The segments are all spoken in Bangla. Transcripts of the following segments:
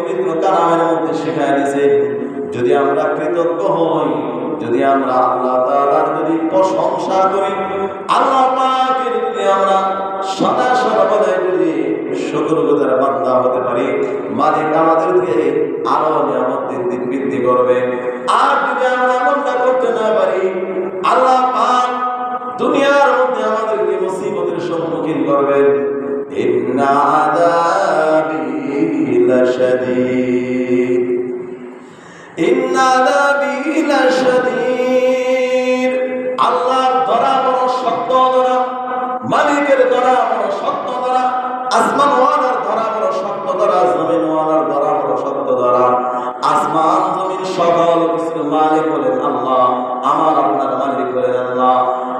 পবিত্র কালামের মধ্যে শিখায় দিয়েছে, যদি আমরা কৃতজ্ঞ হই, যদি আমরা আল্লাহ তাআলার যদি প্রশংসা করি, আল্লাহ পাকের যদি আমরা সদা সর্বদা যদি শুকরগুজার বান্দা হতে পারি, মালিক আমাদেরকে আরো নিয়ামত বৃদ্ধি করবে। আর যদি আমরা এমনটা করতে না পারি, আল্লাহ পাক দুনিয়ার মধ্যে আমাদেরকে মুসিবতের সম্মুখীন করবেন। ইন্না আযাবি লাশাদীদ, ইন্না আযাবি লাশাদীদ। আল্লাহর ধরা বড় শক্ত ধরা, মালিকের ধরা বড় শক্ত ধরা, আসমান ওয়ালার ধরা বড় শক্ত ধরা, জমিন ওয়ালার ধরা বড় শক্ত ধরা। আসমান জমিন সকল কিছুর মালিক বলেন আল্লাহ, আমার আপনার মালিক বলেন আল্লাহ।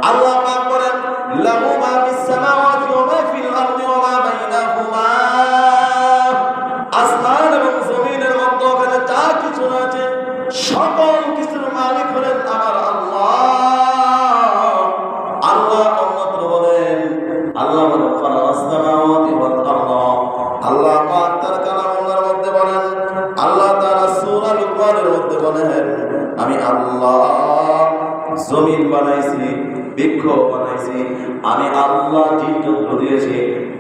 আল্লাহ পাক বলেন লাহু মা ফিস সামাওয়াতি ওয়া মা ফিল আরদি ওয়া মা বাইনাহুমা। আসমান এবং জমিনের মধ্যে ওখানে যা কিছু আছে সকল কিছুর মালিক হলেন আমার আল্লাহ। আল্লাহ অন্যত্র বলেন, আল্লাহ বলেন খালাকাস সামাওয়াতি ওয়াল আরদ। আল্লাহ পাক তার কালামের মধ্যে বলেন, আল্লাহ তাআলা সূরা লুকমানের মধ্যে বলেন, আমি আল্লাহ জমিন বানাইছি, বৃক্ষ বানাইছি, আমি আল্লাহ জীবজন্তু দিয়েছি,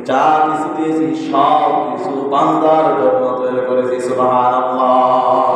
যা কিছু দিয়েছি সব কিছু বান্দার জন্য তৈরি করেছি। সুবহানাল্লাহ।